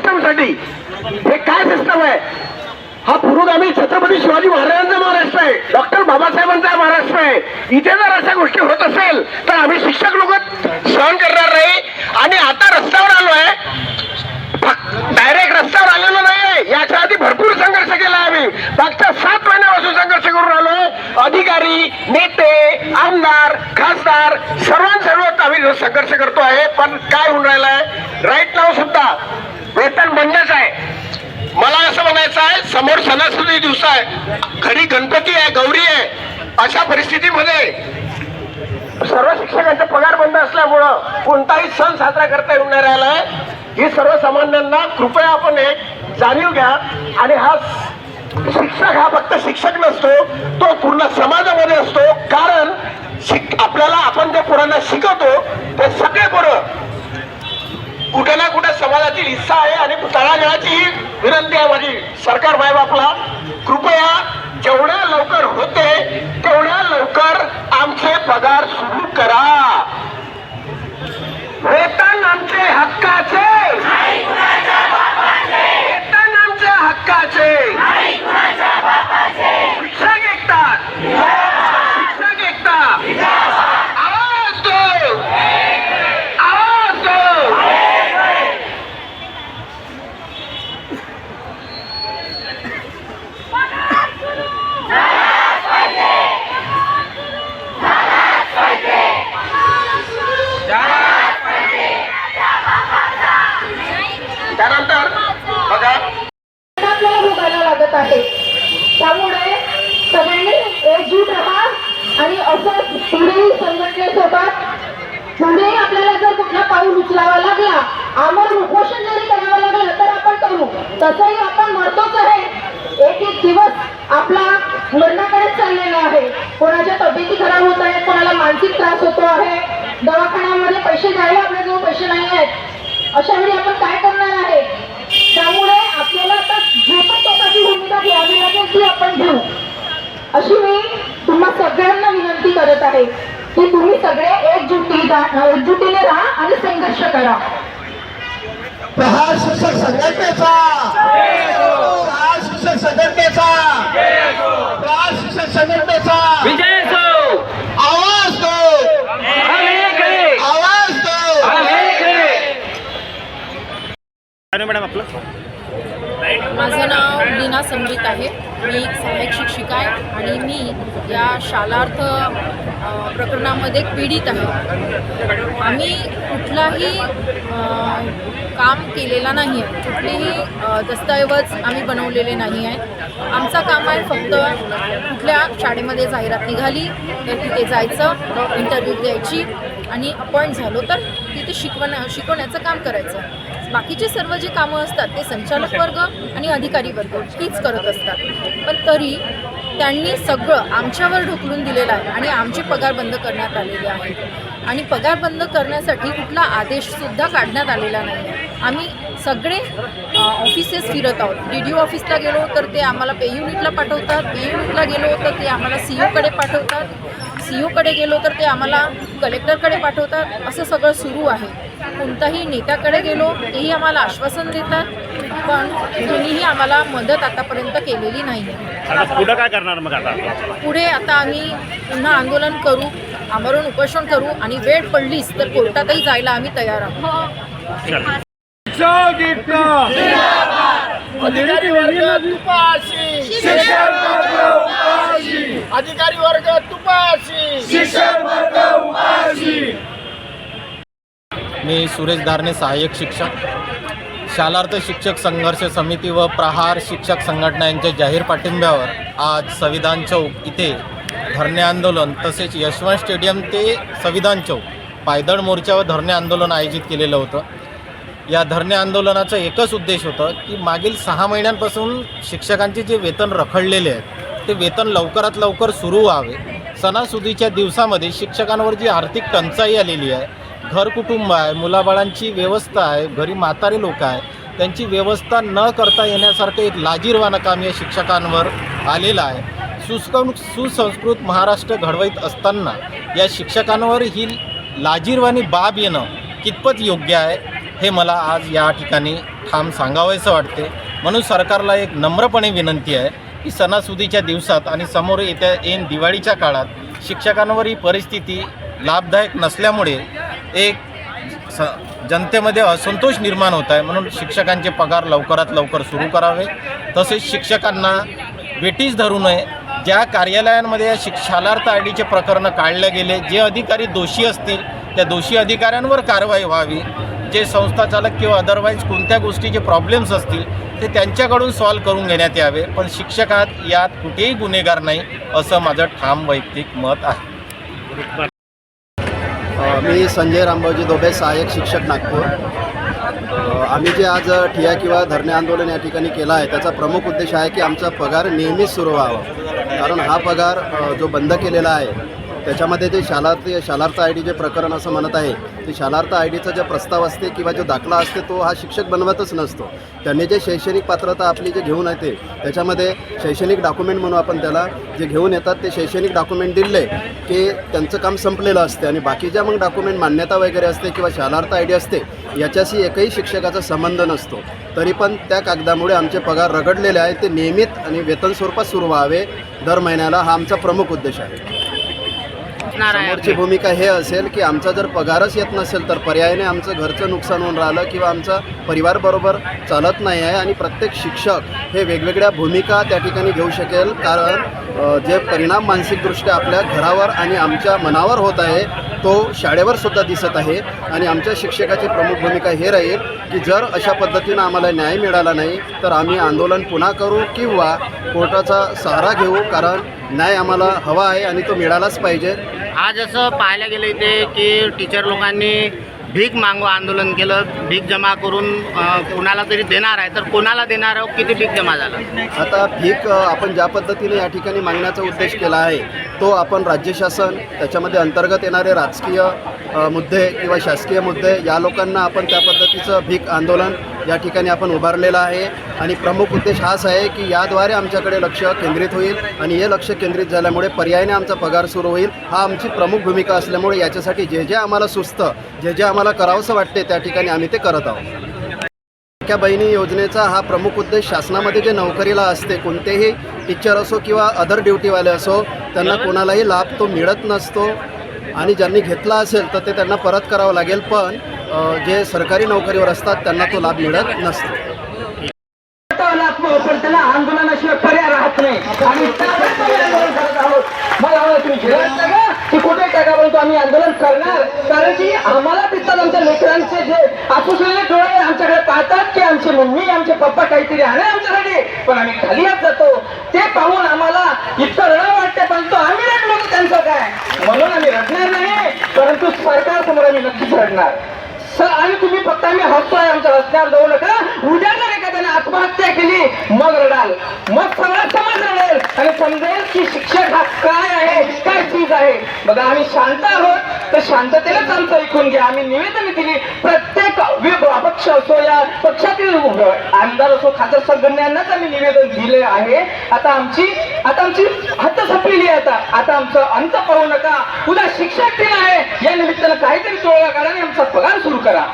सिस्टमसाठी. हे काय सिस्टम आहे? हा पुरोगामी छत्रपती शिवाजी महाराजांचा महाराष्ट्र आहे, डॉक्टर बाबासाहेबांचा महाराष्ट्र आहे. इथे जर अशा गोष्टी होत असेल तर आम्ही शिक्षक लोक सहन करणार नाही. आणि आता रस्त्यावर आलोय, डायरेक्ट रस्त्यावर आलेलो नाहीये. याच्या आधी भरपूर संघर्ष केला आम्ही. मागच्या 7 महिन्यापासून संघर्ष करून आलोय. अधिकारी, नेते, आमदार, खासदार सर्वांसर्वत आम्ही संघर्ष करतो आहे. पण काय होऊन राहिलाय, राईट नाव सुद्धा वेतन बंदच आहे. मला असं म्हणायचं आहे, समोर सणासुदी दिवस आहे, घरी गणपती आहे, गौरी आहे. अशा परिस्थितीमध्ये सर्व शिक्षकांचे पगार बंद असल्यामुळं कोणताही सण साजरा करता येऊन नाही राहिलाय. ही सर्वसामान्यांना कृपया आपण एक जाणीव घ्या. आणि हा शिक्षक हा फक्त शिक्षक नसतो, तो पूर्ण समाजामध्ये असतो. कारण आपल्याला आपण जे पोरांना शिकवतो ते सगळे पोरं कुठे ना कुठे समाजातील हिस्सा आहे. आणि तळागाळाची ही विनंती आहे माझी सरकार मायबापला, कृपया जेवढ्या लवकर होते तेवढ्या लवकर आमचे पगार सुरू करा. वेतन आमचे हक्काचे, वेतन आमच्या हक्काचे. शिक्षक एकता, शिक्षक एकता, आवाज दो, आवाज दो. त्यानंतर बघा आपल्याला भोगायला लागत आहे. त्यामुळे सगळ्यांनी एकजूट राहा आणि असं पुढे संघटनेसोबत पुढे आपल्याला जर कुठला पाऊल उचलावा लागला, आम्हाला उपोषण जरी करावं लागलं तर आपण करू. तसंही आपण मरतोच आहे. एक एक दिवस आपला मरणाकडे चाललेला आहे. कोणाच्या तब्येती खराब होत आहेत, कोणाला मानसिक त्रास होतो आहे, दवाखान्यामध्ये पैसे द्यायला आपल्याजवळ पैसे नाही आहेत. अशा वेळी आपण काय करणार आहे? त्यामुळे आपल्याला आता जे पण स्वतःची भूमिका घ्यावी लागेल ती आपण घेऊ. अशी मी तुम्हा सगळ्यांना विनंती करत आहे की तुम्ही सगळे एकजुटीने राहा आणि संघर्ष करा. प्रहार शिक्षक संघटनेचा, प्रहार शिक्षक संघटनेचा, प्रहार शिक्षक संघटनेचा विजय असो. आवाज दो, आवाज दो. मॅडम आपलं माझं नाव लीना समजित आहे. मी एक सहाय्यक शिक्षिका आहे आणि मी या शालार्थ प्रकरणामध्ये पीडित आहे. आम्ही कुठलाही काम केलेला नाही आहे, कुठलेही दस्तऐवज आम्ही बनवलेले नाही आहेत. आमचं काम आहे फक्त कुठल्या शाळेमध्ये जाहिरात निघाली तर तिथे जायचं, इंटरव्ह्यू द्यायची आणि अपॉइंट झालो तर तिथे शिकवण्याचं काम करायचं. बाकीचे सर्व जे कामं असतात ते संचालक वर्ग आणि अधिकारी वर्ग हीच करत असतात. पण तरी त्यांनी सगळं आमच्यावर ढकलून दिलेलं आहे आणि आमचे पगार बंद करण्यात आलेले आहेत. आणि पगार बंद करण्यासाठी कुठला आदेशसुद्धा काढण्यात आलेला नाही आहे. आम्ही सगळे ऑफिसेस फिरत आहोत. DDO ऑफिसला गेलो तर ते आम्हाला पे युनिटला पाठवतात, पे युनिटला गेलो तर ते आम्हाला CO कडे पाठवतात, CO कडे गेलो तर ते आम्हाला कलेक्टरकडे पाठवतात. असं सगळं सुरू आहे. कोणताही नेत्याकडे गेलो तेही आम्हाला आश्वासन देतात, पण कोणीही आम्हाला मदत आतापर्यंत केलेली नाही आहे. आता पुढं काय करणार मग? आता पुढे आता आम्ही पुन्हा आंदोलन करू, आमरण उपोषण करू आणि वेळ पडलीच तर कोर्टातही जायला आम्ही तयार आहोत. अधिकारी वर्ग तुपाशी, शिक्षक वर्ग उपाशी, अधिकारी वर्ग तुपाशी, शिक्षक वर्ग उपाशी. मी सुरेश धारणे, सहाय्यक शिक्षक. शालार्थ शिक्षक संघर्ष समिती व प्रहार शिक्षक संघटना यांच्या जाहीर पाठिंब्यावर आज संविधान चौक इथे धरणे आंदोलन तसेच यशवंत स्टेडियम ते संविधान चौक पायदळ मोर्चा व धरणे आंदोलन आयोजित केलेलं होतं. या धरणे आंदोलनाचा एकच उद्देश होता की मागील 6 महिन्यांपासून शिक्षकांचे जे वेतन रखडलेले आहेत ते वेतन लवकरात लवकर सुरू व्हावे. सणासुदीच्या दिवसामध्ये शिक्षकांवर जी आर्थिक टंचाई आलेली आहे, घर कुटुंब आहे, मुलाबाळांची व्यवस्था आहे, घरी म्हातारे लोक आहे, त्यांची व्यवस्था न करता येण्यासारखं एक लाजीरवाणं काम या शिक्षकांवर आलेलं आहे. सुसंस्कृत महाराष्ट्र घडवत असताना या शिक्षकांवर ही लाजीरवाणी बाब येणं कितपत योग्य आहे हे मला आज या ठिकाणी ठाम सांगावंसं वाटते. म्हणून सरकारला एक नम्रपणे विनंती आहे की सणासुदीच्या दिवसात आणि समोर येईन दिवाळीच्या काळात शिक्षकांवर ही परिस्थिती लाभदायक नसल्यामुळे एक जनतेमध्ये असंतोष निर्माण होत आहे. म्हणून शिक्षकांचे पगार लवकरात लवकर सुरू करावे. तसेच शिक्षकांना वेटीस धरू नये. ज्या कार्यालयांमध्ये या शालार्थ आय डीचे प्रकरणं काढले गेले, जे अधिकारी दोषी असतील त्या दोषी अधिकाऱ्यांवर कारवाई व्हावी. जे संस्थाचालक किंवा अदरवाईज कोणत्या गोष्टीचे प्रॉब्लेम्स असतील ते त्यांच्याकडून सॉल्व्ह करून घेण्यात यावे. पण शिक्षकात यात कुठेही गुन्हेगार नाही असं माझं ठाम वैयक्तिक मत आहे. मी संजय रामभाऊजी दोबे, सहाय्यक शिक्षक नागपूर. आम्ही जे आज ठिय्या किंवा धरणे आंदोलन या ठिकाणी केलं आहे त्याचा प्रमुख उद्देश आहे की आमचा पगार नेहमीच सुरू व्हावा. कारण हा पगार जो बंद केलेला आहे त्याच्यामध्ये जे शालार्थ आय डी जे प्रकरण असं म्हणत आहे ते शालार्थ आय डीचा जो प्रस्ताव असते किंवा जो दाखला असते तो हा शिक्षक बनवतच नसतो. त्यांनी जे शैक्षणिक पात्रता आपली जे घेऊन येते त्याच्यामध्ये शैक्षणिक डॉक्युमेंट म्हणून आपण त्याला जे घेऊन येतात ते शैक्षणिक डॉक्युमेंट दिले की त्यांचं काम संपलेलं असते आणि बाकीच्या मग डॉक्युमेंट मान्यता वगैरे असते किंवा शालार्थ आय डी असते याच्याशी एकही शिक्षकाचा संबंध नसतो. तरी पण त्या कागदामुळे आमचे पगार रगडलेले आहेत. ते नियमित आणि वेतन स्वरूपात सुरू व्हावे दर महिन्याला, हा आमचा प्रमुख उद्देश आहे. समोरची भूमिका हे असेल की आमचा जर पगारच येत नसेल तर पर्यायाने आमचं घरचं नुकसान होऊन राहिलं किंवा आमचा परिवार बरोबर चालत नाही आहे. आणि प्रत्येक शिक्षक हे वेगवेगळ्या भूमिका त्या ठिकाणी घेऊ शकेल. कारण जे परिणाम मानसिकदृष्ट्या आपल्या घरावर आणि आमच्या मनावर होत आहे तो शाळेवर सुद्धा दिसत आहे. आणि आमच्या शिक्षकाची प्रमुख भूमिका हे राहील की जर अशा पद्धतीनं आम्हाला न्याय मिळाला नाही तर आम्ही आंदोलन पुन्हा करू किंवा कोर्टाचा सहारा घेऊ. कारण न्याय आम्हाला हवा आहे आणि तो मिळालाच पाहिजे. आज असं पाहायला गेलं इथे की टीचर लोकांनी भीक मागवा आंदोलन केलं. भीक जमा करून कोणाला तरी देणार आहे तर कोणाला देणार आहे, किती भीक जमा झालं? आता भीक आपण ज्या पद्धतीने या ठिकाणी मागण्याचा उद्देश केला आहे तो आपण राज्य शासन त्याच्यामध्ये अंतर्गत येणारे राजकीय मुद्दे किंवा शासकीय मुद्दे या लोकांना आपण त्या पद्धतीचं भीक आंदोलन या ठिकाणी आपण उभारलेलं आहे. आणि प्रमुख उद्देश हाच आहे की याद्वारे आमच्याकडे लक्ष केंद्रित होईल आणि हे लक्ष केंद्रित झाल्यामुळे पर्यायाने आमचा पगार सुरू होईल. हा आमची प्रमुख भूमिका असल्यामुळे याच्यासाठी जे जे आम्हाला सुचतं, जे जे आम्हाला करावंसं वाटते त्या ठिकाणी आम्ही ते करत आहोत. लाडक्या बहिणी योजनेचा हा प्रमुख उद्देश शासनामध्ये जे नोकरीला असते कोणतेही टीचर असो किंवा अदर ड्युटीवाले असो त्यांना कोणालाही लाभ तो मिळत नसतो. आणि ज्यांनी घेतला असेल तर ते त्यांना परत करावं लागेल. पण जे सरकारी नोकरीवर असतात त्यांना तो लाभ मिळत नसतो. पण त्याला आंदोलनाशिवाय पर्याय राहत नाही. आणि त्यामुळे आंदोलन करत आहोत. मग आम्हाला तुम्ही घेऊन टाका की कुठे टाका बोलतो आम्ही आंदोलन करणार. कारण की आम्हाला दिसतात आमच्या लेकरांचे जे आपुसलेले डोळे आमच्याकडे पाहतात की आमची मम्मी आमचे पप्पा काहीतरी आहे आमच्यासाठी, पण आम्ही खाली येत जातो. ते पाहून आम्हाला इतकं रडं वाटते. पण तो आम्ही रडलो तर त्यांचं काय, म्हणून आम्ही रडणार नाही. परंतु सरकारसमोर आम्ही नक्कीच रडणार. आणि तुम्ही फक्त आम्ही हसतोय आमच्या रस्त्यावर जाऊ नका. उद्या जर एखाद्याने आत्महत्या केली मग रडाल, मग सगळा समाज रडेल आणि समजेल की शिक्षक हा काय आहे, काय चीज आहे. बघा आम्ही शांत आहोत तर शांततेनेच आमचं ऐकून घ्या. आम्ही निवेदन दिली प्रत्येक अपक्ष असो या पक्षातील आमदार असो खासदार संघटनांनाच आम्ही निवेदन दिले आहे. आता आमची हद्द संपलेली आहे. आता आमचं अंत पाहू नका. उद्या शिक्षक दिन आहे या निमित्तानं काहीतरी तोडगा काढा आणि आमचा पगार सुरू करा.